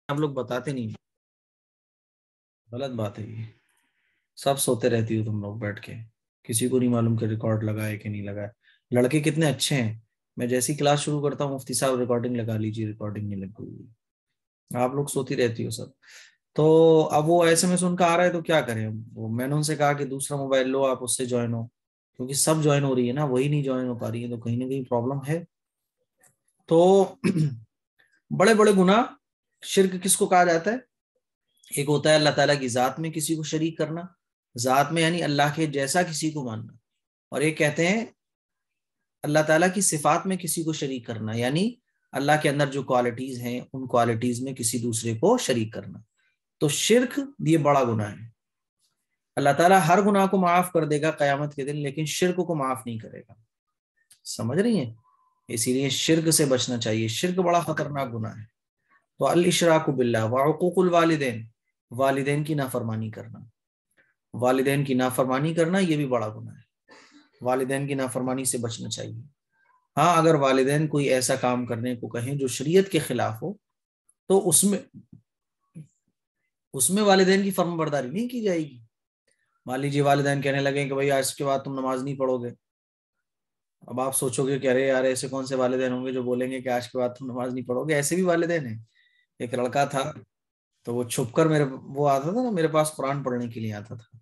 آپ لوگ بتاتے نہیں، غلط بات ہے یہ. سب سوتے رہتی ہو تم لوگ بیٹھ کے، کسی کو نہیں معلوم کہ ریکارڈ لگائے کہ نہیں لگائے. لڑکے کتنے اچھے ہیں، میں جیسی کلاس شروع کرتا ہوں مفتی صاحب ریکارڈنگ لگا لیجیے، ریکارڈنگ نہیں لگ ہوئی. آپ لوگ سوتی رہتی ہو سب. تو اب وہ ایسے میں ان کا آ رہا ہے تو کیا کریں. وہ میں نے ان سے کہا کہ دوسرا موبائل لو، آپ اس سے جوائن ہو، کیونکہ سب جوائن ہو رہی ہے نا، وہی نہیں جوائن ہو پا رہی ہے، تو کہیں نہ کہیں پرابلم ہے. تو بڑے بڑے گناہ، شرک کس کو کہا جاتا ہے؟ ایک ہوتا ہے اللہ تعالیٰ کی ذات میں کسی کو شریک کرنا، ذات میں یعنی اللہ کے جیسا کسی کو ماننا، اور ایک کہتے ہیں اللہ تعالیٰ کی صفات میں کسی کو شریک کرنا، یعنی اللہ کے اندر جو کوالٹیز ہیں ان کوالٹیز میں کسی دوسرے کو شریک کرنا. تو شرک یہ بڑا گناہ ہے. اللہ تعالیٰ ہر گناہ کو معاف کر دے گا قیامت کے دن، لیکن شرک کو معاف نہیں کرے گا. سمجھ رہی ہیں؟ اسی لیے شرک سے بچنا چاہیے. شرک بڑا خطرناک گناہ ہے. تو الاشراک باللہ وعقوق الوالدین، والدین کی نافرمانی کرنا، والدین کی نافرمانی کرنا یہ بھی بڑا گناہ ہے. والدین کی نافرمانی سے بچنا چاہیے. ہاں اگر والدین کوئی ایسا کام کرنے کو کہیں جو شریعت کے خلاف ہو تو اس میں والدین کی فرم برداری نہیں کی جائے گی. مان لیجیے والدین کہنے لگیں کہ بھائی آج کے بعد تم نماز نہیں پڑھو گے. اب آپ سوچو گے کہ ارے یار ایسے کون سے والدین ہوں گے جو بولیں گے کہ آج کے بعد تم نماز نہیں پڑھو گے. ایسے بھی والدین ہیں. ایک لڑکا تھا تو وہ چھپ کر وہ آتا تھا نا میرے پاس قرآن پڑھنے کے لیے آتا تھا.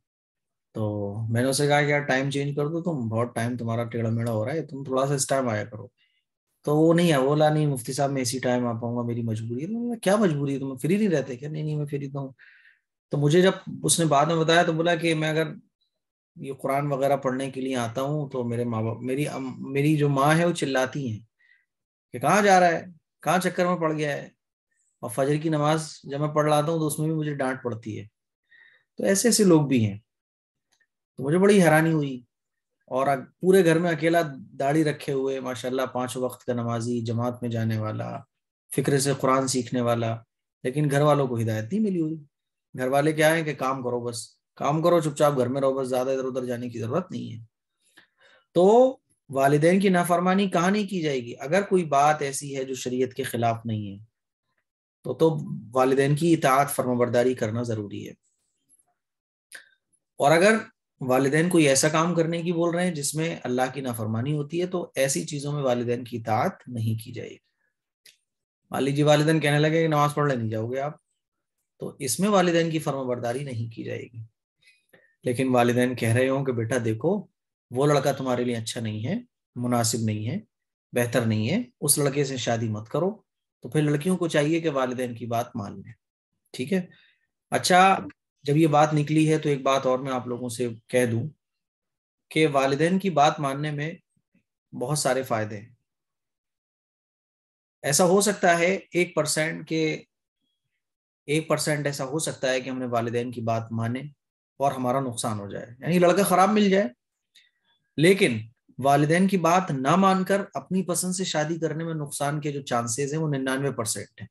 تو میں نے اسے کہا کہ یار ٹائم چینج کر دو، تم بہت ٹائم تمہارا ٹیڑھا میڑھا ہو رہا ہے، تم تھوڑا سا اس ٹائم آیا کرو. تو وہ نہیں ہے، بولا نہیں مفتی صاحب میں اسی ٹائم آ پاؤں گا، میری مجبوری ہے. کیا مجبوری ہے، تم فری نہیں رہتے کیا؟ نہیں میں فری تو ہوں. تو مجھے جب اس نے بعد میں بتایا تو بولا کہ میں اگر یہ قرآن وغیرہ پڑھنے کے لیے آتا ہوں تو میرے ماں باپ، میری جو ماں ہے وہ چلاتی ہیں کہ کہاں جا رہا ہے، کہاں چکر میں پڑ گیا ہے. اور فجر کی نماز جب میں پڑھ لاتا ہوں تو اس میں بھی مجھے ڈانٹ پڑتی ہے. تو ایسے ایسے لوگ بھی ہیں. تو مجھے بڑی حیرانی ہوئی. اور پورے گھر میں اکیلا داڑھی رکھے ہوئے ماشاءاللہ 5 وقت کا نمازی، جماعت میں جانے والا، فکر سے قرآن سیکھنے والا، لیکن گھر والوں کو ہدایت نہیں ملی ہوئی. گھر والے کیا ہے کہ کام کرو، بس کام کرو، چپ چاپ گھر میں رہو، بس زیادہ ادھر ادھر جانے کی ضرورت نہیں ہے. تو والدین کی نافرمانی کہاں نہیں کی جائے گی؟ اگر کوئی بات ایسی ہے جو شریعت کے خلاف نہیں ہے تو والدین کی اطاعت فرمانبرداری کرنا ضروری ہے. اور اگر والدین کوئی ایسا کام کرنے کی بول رہے ہیں جس میں اللہ کی نافرمانی ہوتی ہے تو ایسی چیزوں میں والدین کی اطاعت نہیں کی جائے گی. مان لیجیے والدین کہنے لگے کہ نماز پڑھ لینے جاؤ گے آپ، تو اس میں والدین کی فرمانبرداری نہیں کی جائے گی. لیکن والدین کہہ رہے ہوں کہ بیٹا دیکھو وہ لڑکا تمہارے لیے اچھا نہیں ہے، مناسب نہیں ہے، بہتر نہیں ہے، اس لڑکے سے شادی مت کرو، تو پھر لڑکیوں کو چاہیے کہ والدین کی بات مان لیں. ٹھیک ہے. اچھا جب یہ بات نکلی ہے تو ایک بات اور میں آپ لوگوں سے کہہ دوں کہ والدین کی بات ماننے میں بہت سارے فائدے ہیں. ایسا ہو سکتا ہے 1% ایسا ہو سکتا ہے کہ ہم نے والدین کی بات مانے اور ہمارا نقصان ہو جائے، یعنی لڑکا خراب مل جائے. لیکن والدین کی بات نہ مان کر اپنی پسند سے شادی کرنے میں نقصان کے جو چانسز ہیں وہ 99% ہیں.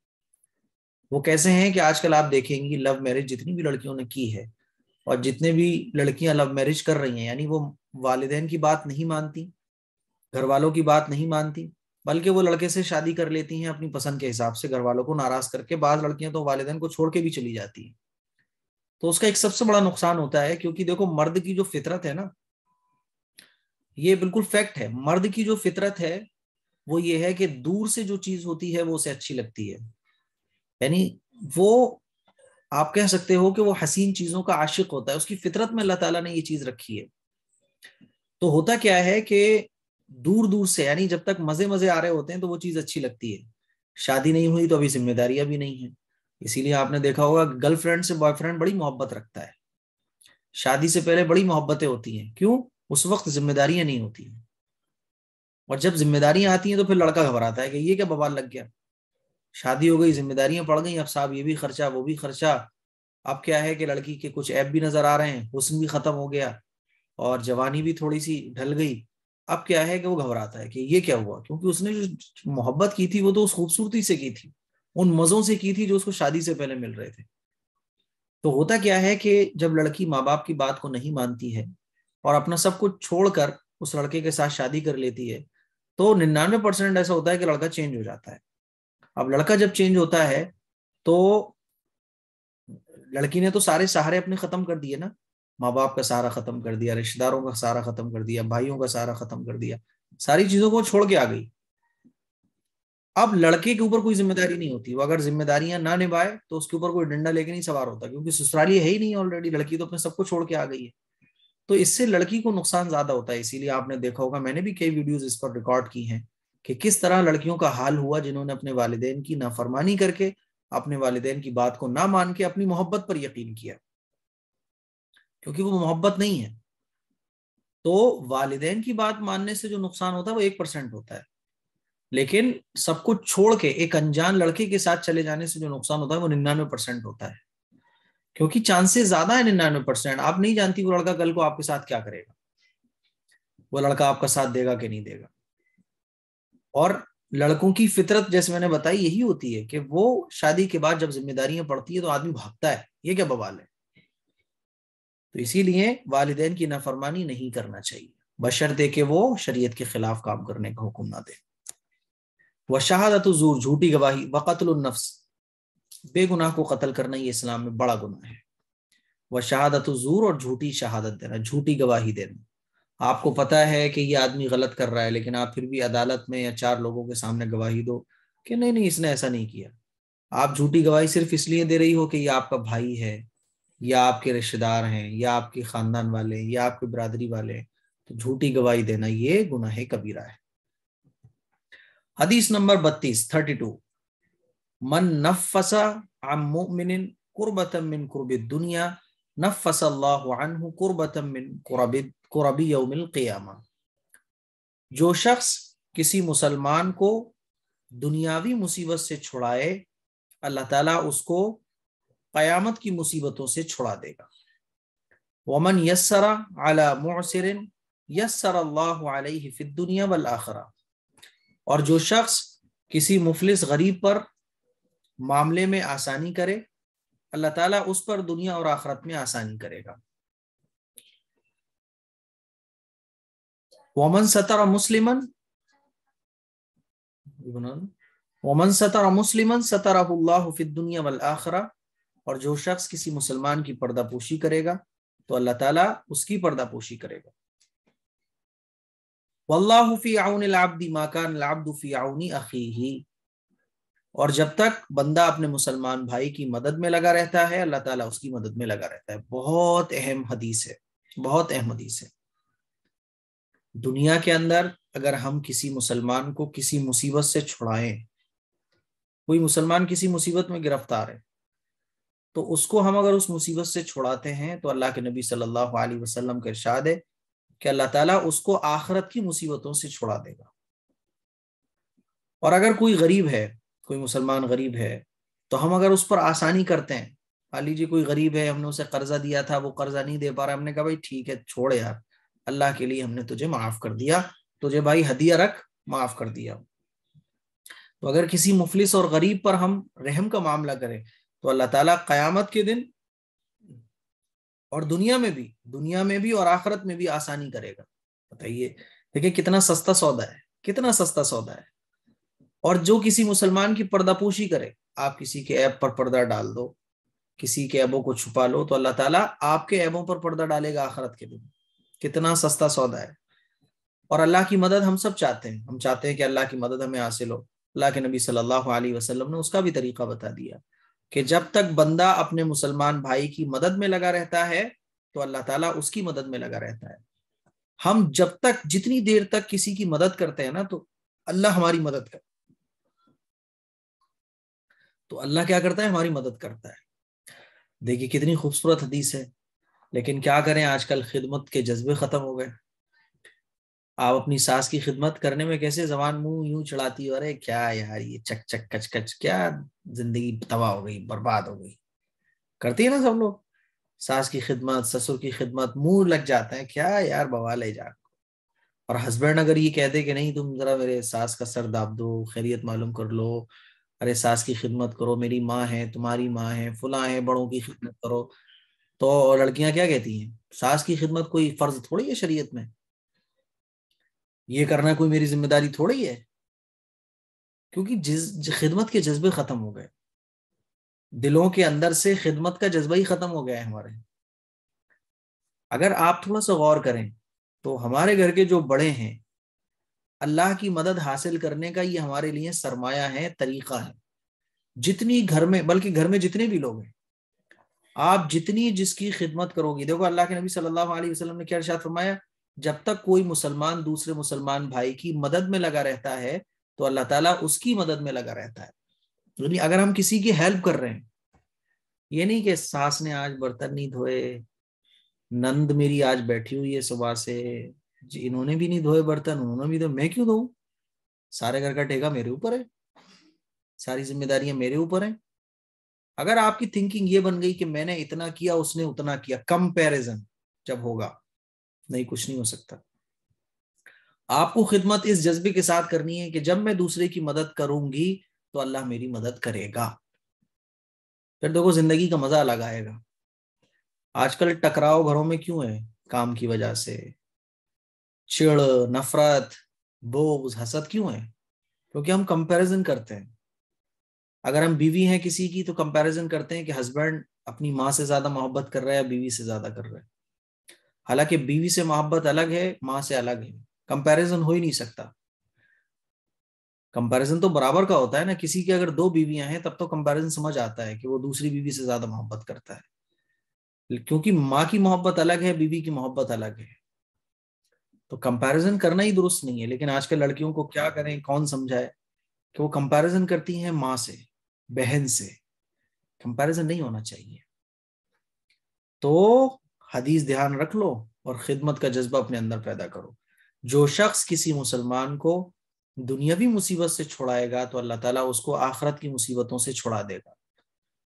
وہ کیسے ہیں کہ آج کل آپ دیکھیں گی لو میرج جتنی بھی لڑکیوں نے کی ہے اور جتنے بھی لڑکیاں لو میرج کر رہی ہیں، یعنی وہ والدین کی بات نہیں مانتی، گھر والوں کی بات نہیں مانتی، بلکہ وہ لڑکے سے شادی کر لیتی ہیں اپنی پسند کے حساب سے، گھر والوں کو ناراض کر کے. بعض لڑکیاں تو والدین کو چھوڑ کے بھی چلی جاتی ہیں. تو اس کا ایک سب سے بڑا نقصان ہوتا ہے، کیونکہ دیکھو مرد کی جو فطرت ہے نا، یہ بالکل فیکٹ ہے، مرد کی جو فطرت ہے وہ یہ ہے کہ دور سے جو چیز ہوتی ہے وہ اسے اچھی لگتی ہے. یعنی وہ آپ کہہ سکتے ہو کہ وہ حسین چیزوں کا عاشق ہوتا ہے، اس کی فطرت میں اللہ تعالیٰ نے یہ چیز رکھی ہے. تو ہوتا کیا ہے کہ دور دور سے، یعنی جب تک مزے مزے آ رہے ہوتے ہیں تو وہ چیز اچھی لگتی ہے. شادی نہیں ہوئی تو ابھی ذمہ داریاں بھی نہیں ہیں. اسی لیے آپ نے دیکھا ہوگا گرل فرینڈ سے بوائے فرینڈ بڑی محبت رکھتا ہے. شادی سے پہلے بڑی محبتیں ہوتی ہیں. کیوں؟ اس وقت ذمہ داریاں نہیں ہوتی ہیں. اور جب ذمہ داریاں آتی ہیں تو پھر لڑکا گھبراتا ہے کہ یہ کیا بوال لگ گیا، شادی ہو گئی، ذمہ داریاں پڑ گئی، اب صاحب یہ بھی خرچہ وہ بھی خرچہ. اب کیا ہے کہ لڑکی کے کچھ عیب بھی نظر آ رہے ہیں، حسن بھی ختم ہو گیا اور جوانی بھی تھوڑی سی ڈھل گئی. اب کیا ہے کہ وہ گھبراتا ہے کہ یہ کیا ہوا، کیونکہ اس نے جو محبت کی تھی وہ تو اس خوبصورتی سے کی تھی، ان مزوں سے کی تھی جو اس کو شادی سے پہلے مل رہے تھے. تو ہوتا کیا ہے کہ جب لڑکی ماں باپ کی بات کو نہیں مانتی ہے اور اپنا سب کچھ چھوڑ کر اس لڑکے کے ساتھ شادی کر لیتی ہے تو 99% ایسا ہوتا ہے کہ لڑکا چینج ہو جاتا ہے. اب لڑکا جب چینج ہوتا ہے تو لڑکی نے تو سارے سہارے اپنے ختم کر دیے نا، ماں باپ کا سہارا ختم کر دیا، رشتہ داروں کا سہارا ختم کر دیا، بھائیوں کا سہارا ختم کر دیا، ساری چیزوں کو چھوڑ کے آ گئی۔ اب لڑکے کے اوپر کوئی ذمہ داری نہیں ہوتی، وہ اگر ذمہ داریاں نہ نبھائے تو اس کے اوپر کوئی ڈنڈا لے کے نہیں سوار ہوتا، کیونکہ سسرالی ہے ہی نہیں آلریڈی، لڑکی تو اپنے سب کو چھوڑ کے آ گئی ہے۔ تو اس سے لڑکی کو نقصان زیادہ ہوتا ہے، اسی لیے آپ نے دیکھا ہوگا، میں نے بھی کئی ویڈیوز اس پر ریکارڈ کی ہیں کہ کس طرح لڑکیوں کا حال ہوا جنہوں نے اپنے والدین کی نافرمانی کر کے، اپنے والدین کی بات کو نہ مان کے اپنی محبت پر یقین کیا، کیونکہ وہ محبت نہیں ہے۔ تو والدین کی بات ماننے سے جو نقصان ہوتا ہے وہ 1% ہوتا ہے، لیکن سب کچھ چھوڑ کے ایک انجان لڑکے کے ساتھ چلے جانے سے جو نقصان ہوتا ہے وہ 99% ہوتا ہے، کیونکہ چانسز زیادہ ہے 99%۔ آپ نہیں جانتی وہ لڑکا کل کو آپ کے ساتھ کیا کرے گا، وہ لڑکا آپ کا ساتھ دے گا کہ نہیں دے گا۔ اور لڑکوں کی فطرت جیسے میں نے بتائی یہی ہوتی ہے کہ وہ شادی کے بعد جب ذمہ داریاں پڑتی ہے تو آدمی بھاگتا ہے، یہ کیا بوال ہے۔ تو اسی لیے والدین کی نافرمانی نہیں کرنا چاہیے، بشرطے کہ وہ شریعت کے خلاف کام کرنے کا حکم نہ دے۔ وشہادت الزور، جھوٹی گواہی، وقتل النفس، بے گناہ کو قتل کرنا یہ اسلام میں بڑا گناہ ہے۔ وشہادت الزور، اور جھوٹی شہادت دینا، جھوٹی گواہی دینا۔ آپ کو پتا ہے کہ یہ آدمی غلط کر رہا ہے، لیکن آپ پھر بھی عدالت میں یا 4 لوگوں کے سامنے گواہی دو کہ نہیں نہیں اس نے ایسا نہیں کیا۔ آپ جھوٹی گواہی صرف اس لیے دے رہی ہو کہ یہ آپ کا بھائی ہے، یا آپ کے رشتہ دار ہیں، یا آپ کے خاندان والے، یا آپ کے برادری والے، تو جھوٹی گواہی دینا یہ گناہ کبیرہ ہے۔ حدیث نمبر 32 من نفس عن مؤمن قربة من قرب الدنیا نفس اللہ عنہ قربة من قرب یوم القیامہ، جو شخص کسی مسلمان کو دنیاوی مصیبت سے چھڑائے، اللہ تعالیٰ اس کو قیامت کی مصیبتوں سے چھڑا دے گا۔ ومن یسر علی معسر یسر اللہ علیہ فی الدنیا والآخرہ، اور جو شخص کسی مفلس غریب پر معاملے میں آسانی کرے، اللہ تعالیٰ اس پر دنیا اور آخرت میں آسانی کرے گا۔ ومن ستر مسلما ومن ستر مسلما سترہ اللہ فی الدنیا والآخرہ، اور جو شخص کسی مسلمان کی پردہ پوشی کرے گا تو اللہ تعالیٰ اس کی پردہ پوشی کرے گا۔ واللہ فی عون العبد ما کان العبد فی عون اخیہ، اور جب تک بندہ اپنے مسلمان بھائی کی مدد میں لگا رہتا ہے اللہ تعالیٰ اس کی مدد میں لگا رہتا ہے۔ بہت اہم حدیث ہے، بہت اہم حدیث ہے۔ دنیا کے اندر اگر ہم کسی مسلمان کو کسی مصیبت سے چھڑائیں، کوئی مسلمان کسی مصیبت میں گرفتار ہے، تو اس کو ہم اگر اس مصیبت سے چھڑاتے ہیں تو اللہ کے نبی صلی اللہ علیہ وسلم کا ارشاد ہے کہ اللہ تعالیٰ اس کو آخرت کی مصیبتوں سے چھڑا دے گا۔ اور اگر کوئی غریب ہے، کوئی مسلمان غریب ہے، تو ہم اگر اس پر آسانی کرتے ہیں، مان لیجیے کوئی غریب ہے، ہم نے اسے قرضہ دیا تھا، وہ قرضہ نہیں دے پا رہا، ہم نے کہا بھائی ٹھیک ہے چھوڑ یار، اللہ کے لیے ہم نے تجھے معاف کر دیا، تجھے بھائی ہدیہ رکھ، معاف کر دیا۔ تو اگر کسی مفلس اور غریب پر ہم رحم کا معاملہ کریں تو اللہ تعالیٰ قیامت کے دن اور دنیا میں بھی اور آخرت میں بھی آسانی کرے گا۔ بتائیے دیکھیں کتنا سستا سودا ہے، کتنا سستا سودا ہے۔ اور جو کسی مسلمان کی پردہ پوشی کرے، آپ کسی کے عیب پر پردہ ڈال دو، کسی کے عیبوں کو چھپا لو، تو اللہ تعالیٰ آپ کے عیبوں پر پردہ ڈالے گا آخرت کے دن۔ کتنا سستا سودا ہے۔ اور اللہ کی مدد ہم سب چاہتے ہیں، ہم چاہتے ہیں کہ اللہ کی مدد ہمیں حاصل ہو۔ اللہ کے نبی صلی اللہ علیہ وسلم نے اس کا بھی طریقہ بتا دیا کہ جب تک بندہ اپنے مسلمان بھائی کی مدد میں لگا رہتا ہے تو اللہ تعالیٰ اس کی مدد میں لگا رہتا ہے۔ ہم جب تک جتنی دیر تک کسی کی مدد کرتے ہیں نا تو اللہ ہماری مدد کرتا ہے، تو اللہ کیا کرتا ہے؟ ہماری مدد کرتا ہے۔ دیکھیے کتنی خوبصورت حدیث ہے، لیکن کیا کریں آج کل خدمت کے جذبے ختم ہو گئے۔ آپ اپنی ساس کی خدمت کرنے میں کیسے زبان منہ یوں چڑھاتی ہو، ارے کیا یار یہ چک چک کچ کچ، کیا زندگی تباہ ہو گئی، برباد ہو گئی، کرتی ہے نا سب لوگ۔ ساس کی خدمت، سسر کی خدمت، منہ لگ جاتا ہے، کیا یار بوال ہے جان۔ اور ہسبینڈ اگر یہ کہتے کہ نہیں تم ذرا میرے ساس کا سر داب دو، خیریت معلوم کر لو، ارے ساس کی خدمت کرو، میری ماں ہے، تمہاری ماں ہے، فلاں ہے، بڑوں کی خدمت کرو، تو لڑکیاں کیا کہتی ہیں؟ ساس کی خدمت کوئی فرض تھوڑی ہے شریعت میں، یہ کرنا کوئی میری ذمہ داری تھوڑی ہے، کیونکہ خدمت کے جذبے ختم ہو گئے۔ دلوں کے اندر سے خدمت کا جذبہ ہی ختم ہو گیا ہے ہمارے. اگر آپ تھوڑا سا غور کریں تو ہمارے گھر کے جو بڑے ہیں، اللہ کی مدد حاصل کرنے کا یہ ہمارے لیے سرمایہ ہے، طریقہ ہے. جتنی گھر میں، بلکہ گھر میں جتنے بھی لوگ ہیں، آپ جتنی جس کی خدمت کرو گی، دیکھو اللہ کے نبی صلی اللہ علیہ وسلم نے کیا ارشاد فرمایا، جب تک کوئی مسلمان دوسرے مسلمان بھائی کی مدد میں لگا رہتا ہے تو اللہ تعالیٰ اس کی مدد میں لگا رہتا ہے. یعنی اگر ہم کسی کی ہیلپ کر رہے ہیں، یہ نہیں کہ ساس نے آج برتن نہیں دھوئے، نند میری آج بیٹھی ہوئی ہے صبح سے، جی انہوں نے بھی نہیں دھوئے برتن، انہوں نے بھی تو میں کیوں دھوؤں، سارے گھر کا ٹھیکہ میرے اوپر ہے، ساری ذمہ داریاں میرے اوپر ہیں. اگر آپ کی تھنکنگ یہ بن گئی کہ میں نے اتنا کیا اس نے اتنا کیا، کمپیریزن جب ہوگا، نہیں کچھ نہیں ہو سکتا. آپ کو خدمت اس جذبے کے ساتھ کرنی ہے کہ جب میں دوسرے کی مدد کروں گی تو اللہ میری مدد کرے گا. پھر دیکھو زندگی کا مزہ الگ آئے گا. آج کل ٹکراؤ گھروں میں کیوں ہے؟ کام کی وجہ سے چڑ، نفرت، بغض، حسد کیوں ہے؟ کیونکہ ہم کمپیریزن کرتے ہیں. اگر ہم بیوی ہیں کسی کی تو کمپیریزن کرتے ہیں کہ ہسبینڈ اپنی ماں سے زیادہ محبت کر رہا ہے یا بیوی سے زیادہ کر رہا ہے. حالانکہ بیوی سے محبت الگ ہے، ماں سے الگ ہے، کمپیریزن ہو ہی نہیں سکتا. کمپیریزن تو برابر کا ہوتا ہے نا. کسی کی اگر 2 بیویاں ہیں تب تو کمپیریزن سمجھ آتا ہے کہ وہ دوسری بیوی سے زیادہ محبت کرتا ہے، کیونکہ ماں کی محبت الگ ہے، بیوی کی محبت الگ ہے. تو کمپیریزن کرنا ہی درست نہیں ہے. لیکن آج کل لڑکیوں کو کیا کریں، کون سمجھائے کہ وہ کمپیریزن کرتی ہیں ماں سے، بہن سے. کمپیریزن نہیں ہونا چاہیے. تو حدیث دھیان رکھ لو اور خدمت کا جذبہ اپنے اندر پیدا کرو. جو شخص کسی مسلمان کو دنیاوی مصیبت سے چھڑائے گا تو اللہ تعالیٰ اس کو آخرت کی مصیبتوں سے چھڑا دے گا.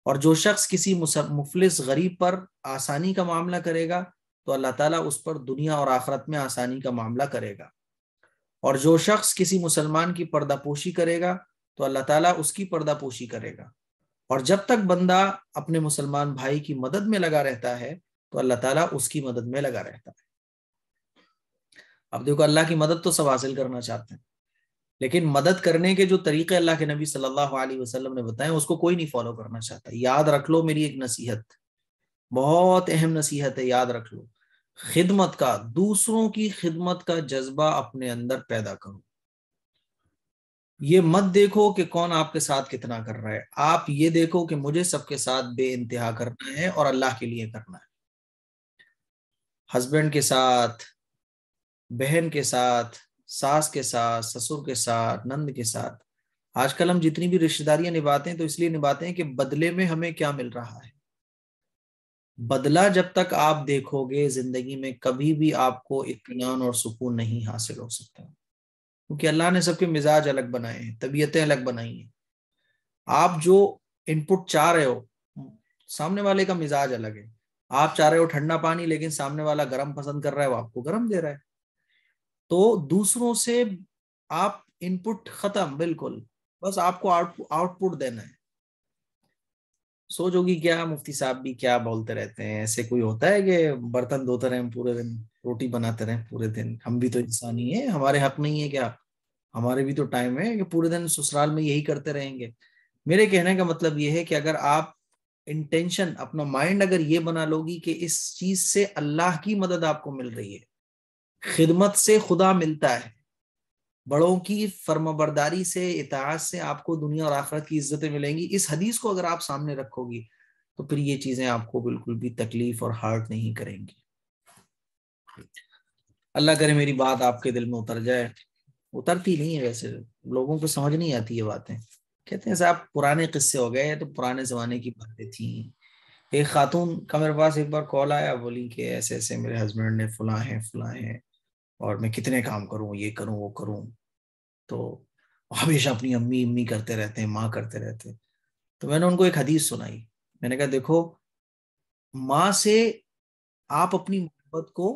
اور جو شخص کسی مفلس غریب پر آسانی کا معاملہ کرے گا تو اللہ تعالیٰ اس پر دنیا اور آخرت میں آسانی کا معاملہ کرے گا. اور جو شخص کسی مسلمان کی پردہ پوشی کرے گا تو اللہ تعالیٰ اس کی پردہ پوشی کرے گا. اور جب تک بندہ اپنے مسلمان بھائی کی مدد میں لگا رہتا ہے تو اللہ تعالیٰ اس کی مدد میں لگا رہتا ہے. اب دیکھو اللہ کی مدد تو سب حاصل کرنا چاہتے ہیں، لیکن مدد کرنے کے جو طریقے اللہ کے نبی صلی اللہ علیہ وسلم نے بتائے اس کو کوئی نہیں فالو کرنا چاہتا. یاد رکھ لو میری ایک نصیحت، بہت اہم نصیحت ہے، یاد رکھ لو. خدمت کا، دوسروں کی خدمت کا جذبہ اپنے اندر پیدا کرو. یہ مت دیکھو کہ کون آپ کے ساتھ کتنا کر رہا ہے، آپ یہ دیکھو کہ مجھے سب کے ساتھ بے انتہا کرنا ہے اور اللہ کے لیے کرنا ہے. ہسبینڈ کے ساتھ، بہن کے ساتھ، ساس کے ساتھ، سسر کے ساتھ، نند کے ساتھ. آج کل ہم جتنی بھی رشتہ داریاں نبھاتے ہیں تو اس لیے نبھاتے ہیں کہ بدلے میں ہمیں کیا مل رہا ہے. بدلہ جب تک آپ دیکھو گے زندگی میں کبھی بھی آپ کو اطمینان اور سکون نہیں حاصل ہو سکتا، کیونکہ اللہ نے سب کے مزاج الگ بنائے ہیں، طبیعتیں الگ بنائی ہیں. آپ جو ان پٹ چاہ رہے ہو، سامنے والے کا مزاج الگ ہے. آپ چاہ رہے ہو ٹھنڈا پانی لیکن سامنے والا گرم پسند کر رہا ہے، وہ آپ کو گرم دے رہا ہے. تو دوسروں سے آپ ان پٹ ختم، بالکل بس آپ کو آؤٹ پٹ دینا ہے. سوچ ہوگی کیا مفتی صاحب بھی کیا بولتے رہتے ہیں، ایسے کوئی ہوتا ہے کہ برتن دھوتے رہیں پورے دن، روٹی بناتے رہیں پورے دن؟ ہم بھی تو انسان ہی ہیں، ہمارے حق نہیں ہے کیا؟ ہمارے بھی تو ٹائم ہے کہ پورے دن سسرال میں یہی کرتے رہیں گے. میرے کہنے کا مطلب یہ ہے کہ اگر آپ انٹینشن، اپنا مائنڈ اگر یہ بنا لو گی کہ اس چیز سے اللہ کی مدد آپ کو مل رہی ہے، خدمت سے خدا ملتا ہے، بڑوں کی فرمانبرداری سے، اطاعت سے آپ کو دنیا اور آخرت کی عزتیں ملیں گی، اس حدیث کو اگر آپ سامنے رکھو گی تو پھر یہ چیزیں آپ کو بالکل بھی تکلیف اور ہارٹ نہیں کریں گی. اللہ کرے میری بات آپ کے دل میں اتر جائے. اترتی نہیں ہے، ویسے لوگوں کو سمجھ نہیں آتی یہ باتیں. کہتے ہیں صاحب پرانے قصے ہو گئے، تو پرانے زمانے کی باتیں تھیں. ایک خاتون کا میرے پاس ایک بار کال آیا، بولی کہ ایسے ایسے میرے ہسبینڈ نے فلاں ہیں اور میں کتنے کام کروں، یہ کروں وہ کروں، تو ہمیشہ اپنی امی امی کرتے رہتے ہیں، ماں کرتے رہتے ہیں. تو میں نے ان کو ایک حدیث سنائی. میں نے کہا دیکھو، ماں سے آپ اپنی محبت کو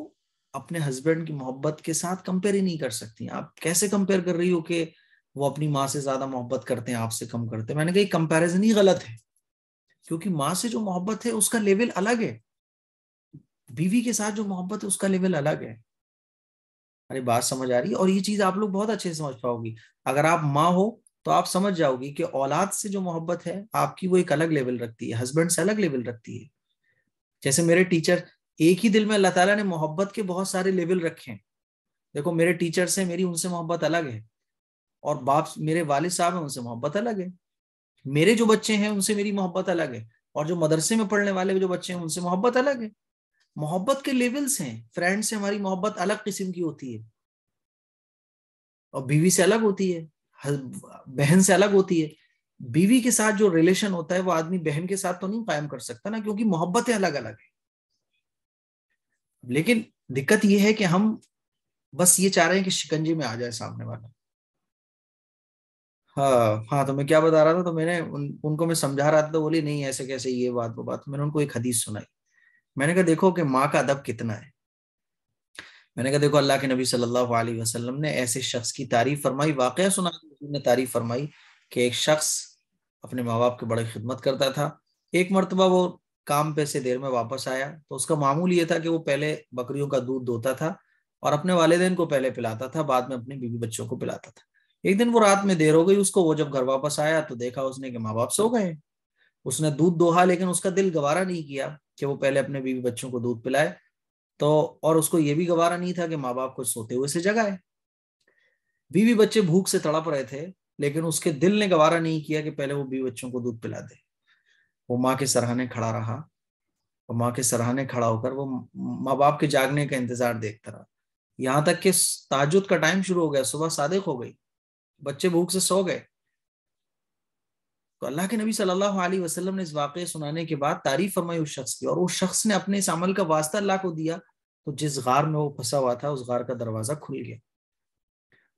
اپنے ہسبینڈ کی محبت کے ساتھ کمپیئر ہی نہیں کر سکتی. آپ کیسے کمپیئر کر رہی ہو کہ وہ اپنی ماں سے زیادہ محبت کرتے ہیں، آپ سے کم کرتے ہیں؟ میں نے کہا یہ کمپیریزن ہی غلط ہے، کیونکہ ماں سے جو محبت ہے اس کا لیول الگ ہے، بیوی کے ساتھ جو محبت ہے اس کا لیول الگ ہے. ارے بات سمجھ آ رہی ہے؟ اور یہ چیز آپ لوگ بہت اچھے سے سمجھ پاؤ گی اگر آپ ماں ہو تو آپ سمجھ جاؤ گی کہ اولاد سے جو محبت ہے آپ کی وہ ایک الگ لیول رکھتی ہے، ہسبینڈ سے الگ لیول رکھتی ہے. جیسے میرے ٹیچر، ایک ہی دل میں اللہ تعالیٰ نے محبت کے بہت سارے لیول رکھے ہیں. دیکھو میرے ٹیچر سے میری ان سے محبت الگ ہے، اور باپ میرے والد صاحب ہیں ان سے محبت الگ ہے. میرے جو بچے ہیں ان سے میری محبت الگ ہے، اور جو مدرسے میں پڑھنے والے جو بچے ہیں ان سے محبت الگ ہے. محبت کے لیولز ہیں. فرینڈ سے ہماری محبت الگ قسم کی ہوتی ہے، اور بیوی سے الگ ہوتی ہے، بہن سے الگ ہوتی ہے. بیوی کے ساتھ جو ریلیشن ہوتا ہے وہ آدمی بہن کے ساتھ تو نہیں قائم کر سکتا نا، کیونکہ محبتیں الگ الگ ہیں. لیکن دقت یہ ہے کہ ہم بس یہ چاہ رہے ہیں کہ شکنجے میں آ جائے سامنے والا. ہاں تو میں کیا بتا رہا تھا، تو میں نے ان کو میں سمجھا رہا تھا، تو بولی نہیں ایسے کیسے، یہ بات وہ بات. میں نے ان کو ایک حدیث سنائی. میں نے کہا دیکھو کہ ماں کا ادب کتنا ہے. میں نے کہا دیکھو اللہ کے نبی صلی اللہ علیہ وسلم نے ایسے شخص کی تعریف فرمائی، واقعہ سنا نے تعریف فرمائی کہ ایک شخص اپنے ماں باپ کی بڑی خدمت کرتا تھا. ایک مرتبہ وہ کام پہ سے دیر میں واپس آیا، تو اس کا معمول یہ تھا کہ وہ پہلے بکریوں کا دودھ دوتا تھا اور اپنے والدین کو پہلے پلاتا تھا، بعد میں اپنے بیوی بچوں کو پلاتا تھا. ایک دن وہ رات میں دیر ہو گئی اس کو، وہ جب گھر واپس آیا تو دیکھا اس نے کہ ماں باپ سو گئے. اس نے دودھ دوہا، لیکن اس کا دل گوارا نہیں کیا کہ وہ پہلے اپنے بیوی بچوں کو دودھ پلائے. تو اور اس کو یہ بھی گوارا نہیں تھا کہ ماں باپ کو سوتے ہوئے سے جگائے. بیوی بچے بھوک سے تڑپ رہے تھے، لیکن اس کے دل نے گوارا نہیں کیا کہ پہلے وہ بیوی بچوں کو دودھ پلا دے. وہ ماں کے سرہانے کھڑا رہا، اور ماں کے سرہانے کھڑا ہو کر وہ ماں باپ کے جاگنے کا انتظار دیکھتا رہا، یہاں تک کہ تہجد کا ٹائم شروع ہو گیا، صبح صادق ہو گئی، بچے بھوک سے سو گئے. تو اللہ کے نبی صلی اللہ علیہ وسلم نے اس واقعے سنانے کے بعد تعریف فرمائی اس شخص کی، اور اس شخص نے اپنے اس عمل کا واسطہ اللہ کو دیا. تو جس غار میں وہ پھنسا ہوا تھا اس غار کا دروازہ کھل گیا.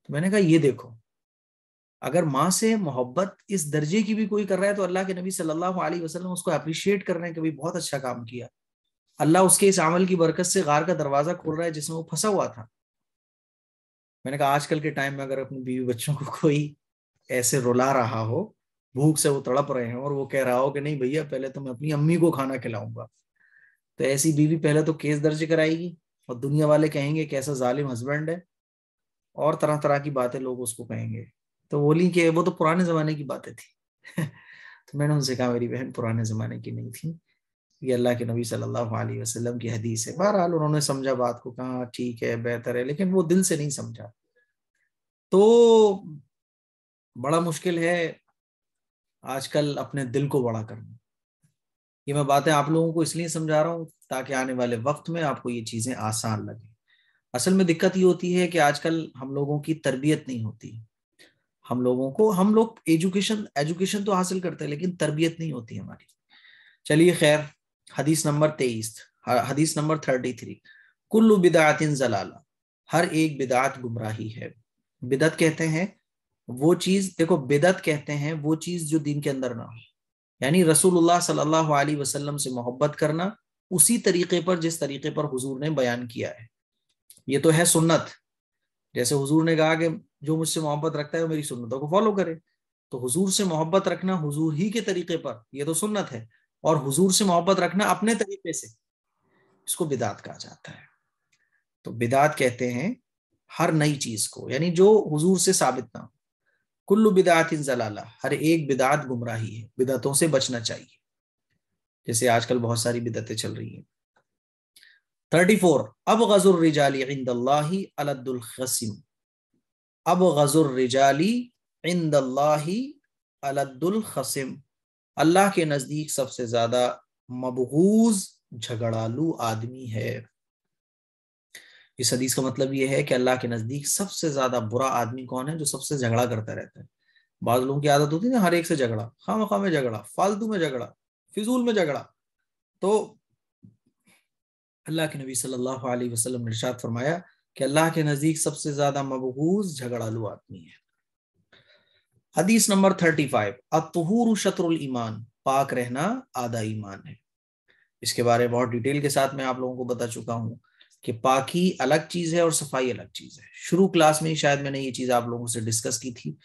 تو میں نے کہا یہ دیکھو، اگر ماں سے محبت اس درجے کی بھی کوئی کر رہا ہے تو اللہ کے نبی صلی اللہ علیہ وسلم اس کو اپریشیٹ کر رہے ہیں کہ بھی بہت اچھا کام کیا. اللہ اس کے اس عمل کی برکت سے غار کا دروازہ کھول رہا ہے جس میں وہ پھنسا ہوا تھا. میں نے کہا آج کل کے ٹائم میں اگر اپنی بیوی بچوں کو کوئی ایسے رلا رہا ہو، بھوک سے وہ تڑپ رہے ہیں، اور وہ کہہ رہا ہو کہ نہیں بھیا پہلے تو میں اپنی امی کو کھانا کھلاؤں گا، تو ایسی بیوی پہلے تو کیس درج کرائے گی، اور دنیا والے کہیں گے کیسا ظالم ہسبینڈ ہے، اور طرح طرح کی باتیں لوگ اس کو کہیں گے. تو بولی کہ وہ تو پرانے زمانے کی باتیں تھی. تو میں نے ان سے کہا میری بہن پرانے زمانے کی نہیں تھی، یہ اللہ کے نبی صلی اللہ علیہ وسلم کی حدیث ہے. بہرحال انہوں نے سمجھا بات کو، کہا ٹھیک ہے بہتر ہے، لیکن وہ دل سے نہیں سمجھا. تو بڑا مشکل ہے آج کل اپنے دل کو بڑا کرنا. یہ میں باتیں آپ لوگوں کو اس لیے سمجھا رہا ہوں تاکہ آنے والے وقت میں آپ کو یہ چیزیں آسان لگیں. اصل میں دقت یہ ہوتی ہے کہ آج کل ہم لوگوں کی تربیت نہیں ہوتی. ہم لوگ ایجوکیشن تو حاصل کرتے ہیں لیکن تربیت نہیں ہوتی ہماری. چلیے خیر، حدیث نمبر 23، حدیث نمبر 33، کل بدعت ضلالہ، ہر ایک بدعت گمراہی ہے. بدعت کہتے ہیں وہ چیز، دیکھو بدعت کہتے ہیں وہ چیز جو دین کے اندر نہ ہو. یعنی رسول اللہ صلی اللہ علیہ وسلم سے محبت کرنا اسی طریقے پر جس طریقے پر حضور نے بیان کیا ہے. یہ تو ہے سنت. جیسے حضور نے کہا کہ جو مجھ سے محبت رکھتا ہے وہ میری سنتوں کو فالو کرے، تو حضور سے محبت رکھنا حضور ہی کے طریقے پر یہ تو سنت ہے، اور حضور سے محبت رکھنا اپنے طریقے سے اس کو بدعت کہا جاتا ہے. تو بدعت کہتے ہیں ہر نئی چیز کو، یعنی جو حضور سے ثابت نہ ہو. کل بدعت ضلالہ، ہر ایک بدعت گمراہی ہے، بدعتوں سے بچنا چاہیے. جیسے آج کل بہت ساری بدعتیں چل رہی ہیں. 34، ابغض الرجال عند اللہ الد الخصم، ابغض الرجال عند اللہ الد الخصم، اللہ کے نزدیک سب سے زیادہ مبغوض جھگڑالو آدمی ہے. اس حدیث کا مطلب یہ ہے کہ اللہ کے نزدیک سب سے زیادہ برا آدمی کون ہے؟ جو سب سے جھگڑا کرتا رہتا ہے. بعض لوگوں کی عادت ہوتی ہے نا ہر ایک سے جھگڑا، خواہ میں جھگڑا، فالتو میں جھگڑا، فضول میں جھگڑا. تو اللہ کے نبی صلی اللہ علیہ وسلم نے ارشاد فرمایا کہ اللہ کے نزدیک سب سے زیادہ مبغوض جھگڑالو آدمی ہے. حدیث نمبر 35، الطہور شطر الایمان، پاک رہنا آدھا ایمان ہے. اس کے بارے میں بہت ڈیٹیل کے ساتھ میں آپ لوگوں کو بتا چکا ہوں کہ پاکی الگ چیز ہے اور صفائی الگ چیز ہے. شروع کلاس میں شاید میں نے یہ چیز آپ لوگوں سے ڈسکس کی تھی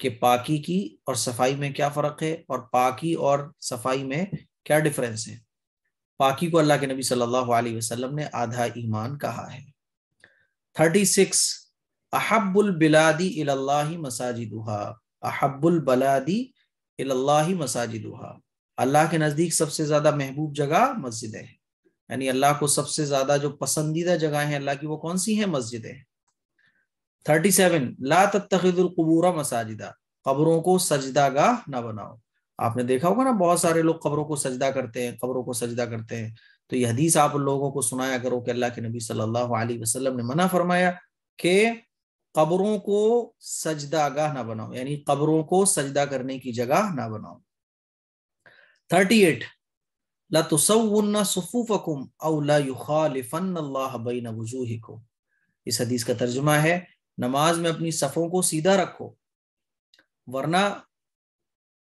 کہ پاکی کی اور صفائی میں کیا فرق ہے، اور پاکی اور صفائی میں کیا ڈفرنس ہے. پاکی کو اللہ کے نبی صلی اللہ علیہ وسلم نے آدھا ایمان کہا ہے. 36، احب البلاد الی اللہ مساجدها، احب البلادی الی اللہ مساجدھا، اللہ کے نزدیک سب سے زیادہ محبوب جگہ مسجدیں ہیں، یعنی اللہ کو سب سے زیادہ جو پسندیدہ جگہیں ہیں اللہ کی وہ کون سی ہیں؟ مسجدیں ہیں۔ 37 لا تتخذوا القبور مساجدا، قبروں کو سجدہ گاہ نہ بناؤ۔ آپ نے دیکھا ہوگا نا بہت سارے لوگ قبروں کو سجدہ کرتے ہیں، قبروں کو سجدہ کرتے ہیں، تو یہ حدیث آپ لوگوں کو سنایا کرو کہ اللہ کے نبی صلی اللہ علیہ وسلم نے منع فرمایا کہ قبروں کو سجدہ گاہ نہ بناؤ، یعنی قبروں کو سجدہ کرنے کی جگہ نہ بناؤ۔ 38 لَتُسَوُّنَّ صُفُوفَكُمْ أَوْ لَيُخَالِفَنَّ اللَّهَ بَيْنَ وُجُوهِكُمْ، اس حدیث کا ترجمہ ہے نماز میں اپنی صفوں کو سیدھا رکھو ورنہ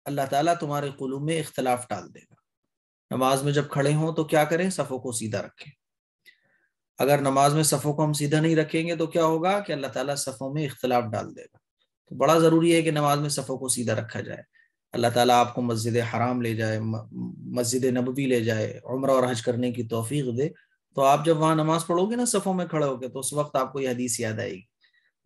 اللہ تعالیٰ تمہارے قلوب میں اختلاف ڈال دے گا۔ نماز میں جب کھڑے ہوں تو کیا کریں؟ صفوں کو سیدھا رکھیں۔ اگر نماز میں صفوں کو ہم سیدھا نہیں رکھیں گے تو کیا ہوگا کہ اللہ تعالیٰ صفوں میں اختلاف ڈال دے گا۔ تو بڑا ضروری ہے کہ نماز میں صفوں کو سیدھا رکھا جائے۔ اللہ تعالیٰ آپ کو مسجد حرام لے جائے، مسجد نبوی لے جائے، عمرہ اور حج کرنے کی توفیق دے، تو آپ جب وہاں نماز پڑھو گے نا صفوں میں کھڑے ہو کے، تو اس وقت آپ کو یہ حدیث یاد آئے گی۔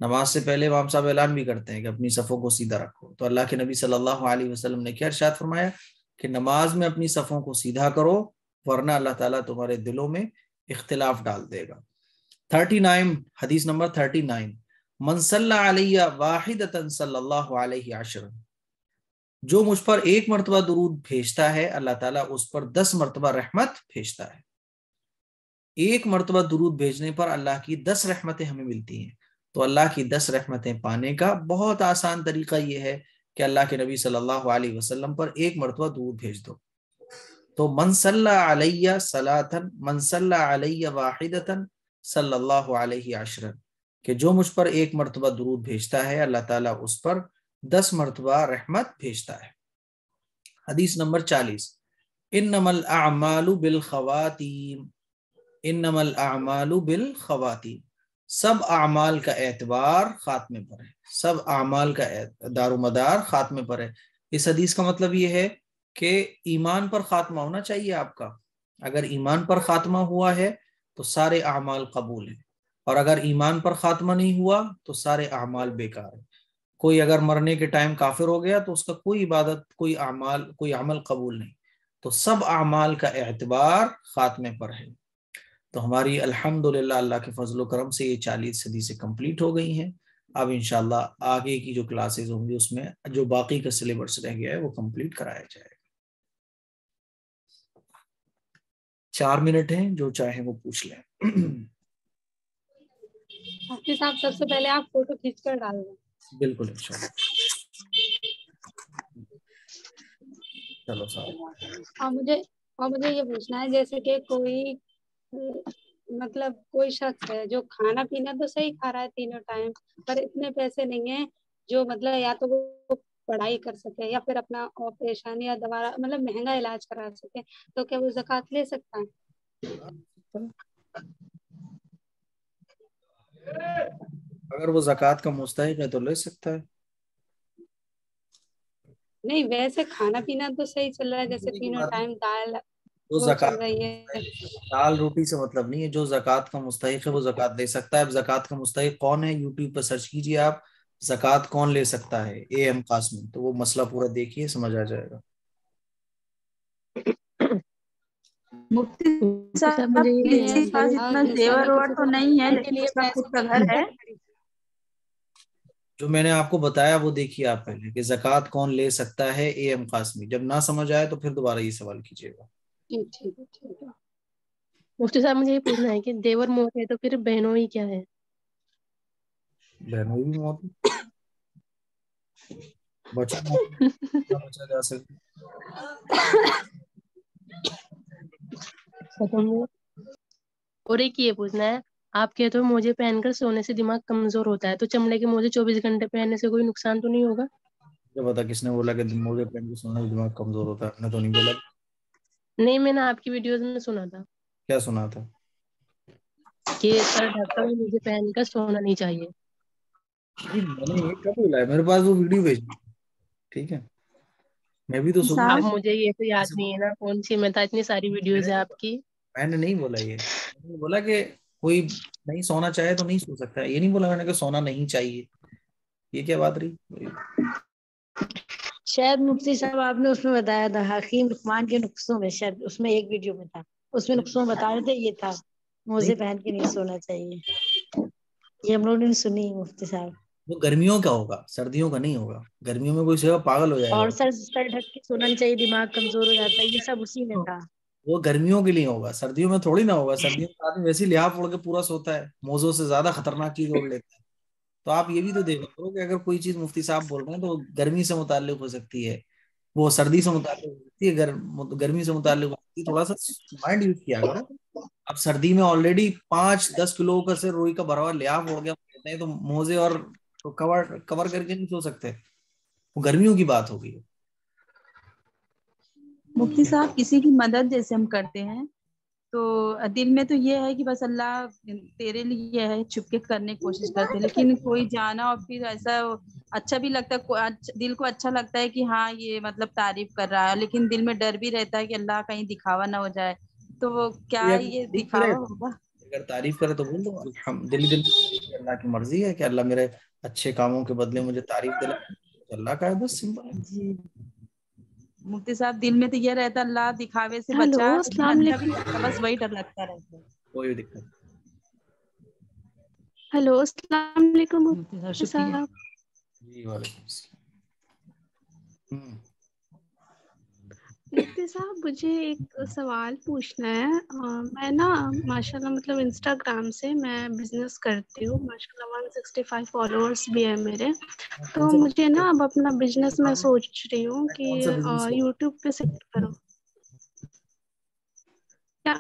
نماز سے پہلے امام صاحب اعلان بھی کرتے ہیں کہ اپنی صفوں کو سیدھا رکھو، تو اللہ کے نبی صلی اللہ علیہ وسلم نے کیا ارشاد فرمایا کہ نماز میں اپنی صفوں کو سیدھا کرو ورنہ اللہ تعالیٰ تمہارے دلوں میں اختلاف ڈال دے گا۔ 39 حدیث نمبر 39 من صلی علیہ واحدۃ صلی اللہ علیہ عشرا، جو مجھ پر ایک مرتبہ درود بھیجتا ہے اللہ تعالیٰ اس پر 10 مرتبہ رحمت بھیجتا ہے۔ ایک مرتبہ درود بھیجنے پر اللہ کی 10 رحمتیں ہمیں ملتی ہیں۔ تو اللہ کی 10 رحمتیں پانے کا بہت آسان طریقہ یہ ہے کہ اللہ کے نبی صلی اللہ علیہ وسلم پر ایک مرتبہ درود بھیج دو۔ تو من صلی علیہ صلاۃً من صلی علیہ واحدۃ صلی اللہ علیہ عشرا، کہ جو مجھ پر ایک مرتبہ درود بھیجتا ہے اللہ تعالیٰ اس پر 10 مرتبہ رحمت بھیجتا ہے۔ حدیث نمبر 40 انما الاعمال بالخواتیم، انما الاعمال بالخواتیم، سب اعمال کا اعتبار خاتمے پر ہے، سب اعمال کا دار و مدار خاتمے پر ہے۔ اس حدیث کا مطلب یہ ہے کہ ایمان پر خاتمہ ہونا چاہیے آپ کا۔ اگر ایمان پر خاتمہ ہوا ہے تو سارے اعمال قبول ہیں، اور اگر ایمان پر خاتمہ نہیں ہوا تو سارے اعمال بیکار ہیں۔ کوئی اگر مرنے کے ٹائم کافر ہو گیا تو اس کا کوئی عبادت، کوئی عمل قبول نہیں۔ تو سب اعمال کا اعتبار خاتمے پر ہے۔ تو ہماری الحمدللہ اللہ کے فضل و کرم سے یہ 40 حدیثیں کمپلیٹ ہو گئی ہیں۔ اب انشاءاللہ آگے کی جو کلاسز ہوں گی اس میں جو باقی کا سلیبس رہ گیا ہے وہ کمپلیٹ کرایا جائے گا۔ 4 منٹ ہیں، جو چاہیں وہ پوچھ لیں۔ مفتی صاحب سب سے پہلے آپ فوٹو کھینچ کر ڈال دیں۔ بالکل انشاءاللہ۔ چلو صاحب، اور مجھے یہ پوچھنا ہے، جیسے کہ کوئی مطلب کوئی شخص ہے جو کھانا پینا تو صحیح کھا رہا ہے تینوں ٹائم، پر اتنے پیسے نہیں ہیں جو مطلب یا تو وہ پڑھائی کر سکے یا پھر اپنا آپریشن یا دوبارہ مطلب مہنگا علاج کرا سکے، تو کیا وہ زکوٰۃ لے سکتا ہے؟ اگر وہ زکوٰۃ کا مستحق ہے تو لے سکتا ہے۔ نہیں، ویسے کھانا پینا تو صحیح چل رہا ہے، جیسے تینوں ٹائم دال جو وہ چل زکوٰۃ رہی ہے۔ دال روٹی سے مطلب نہیں ہے، جو زکوٰۃ کا مستحق ہے وہ زکوٰۃ لے سکتا ہے۔ اب زکوٰۃ کا مستحق کون ہے یوٹیوب پہ سرچ کیجیے آپ، زکوٰۃ کون لے سکتا ہے اے ایم قاسمی، تو وہ مسئلہ پورا دیکھیے، سمجھ آ جائے گا۔ مفتی صاحب کسی پاس اتنا زیور اور تو نہیں ہے لیکن اس کا خود کا گھر ہے۔ جو میں نے آپ کو بتایا وہ دیکھیے آپ پہلے کہ زکوٰۃ کون لے سکتا ہے اے ایم قاسمی، جب نہ سمجھ آئے تو پھر دوبارہ یہ سوال کیجیے گا۔ مفتی صاحب مجھے یہ پوچھنا ہے کہ دیور موت ہے تو پھر بہنوئی کیا ہے؟ بہنوئی بھی موت بچا جا سکتا۔ اور ایک یہ پوچھنا ہے، آپ کہتے ہو موزے پہن کر سونے سے دماغ کمزور ہوتا ہے، تو چمڑے کے موزے 24 گھنٹے پہننے سے کوئی نقصان تو نہیں ہوگا؟ کیا پتا کس نے بولا کہ موزے پہن کے سونے سے دماغ کمزور ہوتا ہے؟ میں تو نہیں بولا۔ نہیں، میں نے آپ کی ویڈیوز میں سنا تھا۔ کیا سنا تھا؟ کہ سر ڈھک کر موزے پہن کر سونا نہیں چاہیے۔ میں نے یہ کب بولا ہے؟ میرے پاس وہ ویڈیو بھیج دی، ٹھیک ہے؟ میں بھی تو سنا۔ اب مجھے یہ تو یاد نہیں ہے نا کون سی میں تھا، اتنی ساری ویڈیوز ہیں آپ کی۔ میں نے نہیں بولا یہ، میں نے بولا کہ کوئی نہیں سونا چاہے تو نہیں سو سکتا ہے، یہ نہیں بولا میں نے کہ سونا نہیں چاہیے۔ یہ کیا بات رہی؟ شاید مفتی صاحب آپ نے اس میں بتایا تھا حکیم لقمان کے نسخوں میں، شاید اس میں ایک ویڈیو میں تھا، اس میں نسخوں میں بتا رہے تھے یہ تھا موزے پہن کے نہیں سونا چاہیے، یہ ہم لوگوں نے سنی مفتی صاحب۔ وہ گرمیوں کا ہوگا، سردیوں کا نہیں ہوگا، گرمیوں میں کوئی سیوا پاگل ہو جائے گا۔ اور سر ڈھک کے سونا نہیں چاہیے، دماغ کمزور ہو جاتا ہے، یہ سب اسی میں تھا۔ وہ گرمیوں کے لیے ہوگا، سردیوں میں تھوڑی نہ ہوگا، سردیوں میں آدمی ویسے لحاف اوڑھ کے پورا سوتا ہے، موزوں سے زیادہ خطرناک چیز اوڑھ لیتا ہے۔ تو آپ یہ بھی تو دیکھا کرو کہ اگر کوئی چیز مفتی صاحب بول رہے ہیں تو گرمی سے متعلق ہو سکتی ہے، وہ سردی سے متعلق ہو سکتی ہے، گرمی سے متعلق ہو سکتی ہے، تھوڑا سا مائنڈ یوز کیا کرو۔ اب سردی میں آلریڈی 5-10 کلو کا سے روئی کا بھرا ہوا لحاف اوڑھ گیا تو موزے اور کور کر کے نہیں سو سکتے، وہ گرمیوں کی بات ہوگی۔ مفتی صاحب کسی کی مدد جیسے ہم کرتے ہیں تو دل میں تو یہ ہے کہ بس اللہ تیرے لیے ہے، چھپ کے کرنے کی کوشش کرتے ہیں، لیکن کوئی جانا اور پھر ایسا اچھا بھی لگتا ہے، دل کو اچھا لگتا ہے کہ ہاں یہ مطلب تعریف کر رہا ہے، لیکن دل میں ڈر بھی رہتا ہے کہ اللہ کہیں دکھاوا نہ ہو جائے، تو وہ کیا یہ دکھاوا ہوگا؟ اگر تعریف کرے تو بول دو دل اللہ کی مرضی ہے کہ اللہ میرے اچھے کاموں کے بدلے مجھے تعریف دلائے، اللہ کا ہے، بس سمپل ہے۔ جی مفتی صاحب دل میں تو یہ رہتا اللہ دکھاوے سے ہیلو، بچا، السلام اچھا بھی علیکم۔ لگتا، بس وہی ڈر لگتا رہتا ہے۔ کوئی دقت ہیلو، السلام علیکم مفتی صاحب مفتی شکریہ۔ صاحب۔ جی وعلیکم السلام۔ مفتی صاحب مجھے ایک سوال پوچھنا ہے، میں نا ماشاءاللہ مطلب انسٹاگرام سے میں بزنس کرتی ہوں، ماشاءاللہ 165 فالوورس بھی ہیں میرے، تو مجھے نا اب اپنا بزنس میں سوچ رہی ہوں کہ کون سا بزنس کرو؟ یوٹیوب پہ سیٹ کروں کیا؟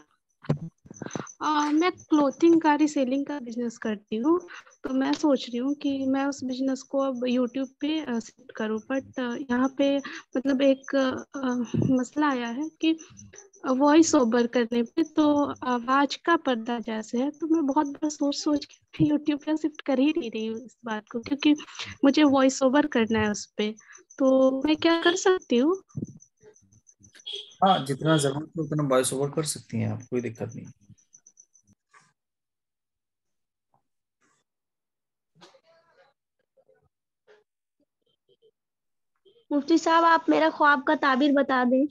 میں کلوتھنگ کا ریسیلنگ کا بزنس کرتی ہوں، تو میں سوچ رہی ہوں کہ میں اس بزنس کو اب یوٹیوب پہ سیٹ کروں، بٹ یہاں پہ مطلب ایک مسئلہ آیا ہے کہ وائس اوور کرنے پہ تو آواز کا پردہ جیسے ہے، تو میں بہت بڑا سوچ کے یوٹیوب پہ شفٹ کر ہی نہیں رہی ہوں اس بات کو، کیونکہ مجھے وائس اوور کرنا ہے اس پہ، تو میں کیا کر سکتی ہوں؟ ہاں جتنا ضرورت ہے اتنا وائس اوور کر سکتی ہیں آپ، کوئی دقت نہیں۔ مفتی صاحب آپ میرا خواب کا تعبیر بتا دیں۔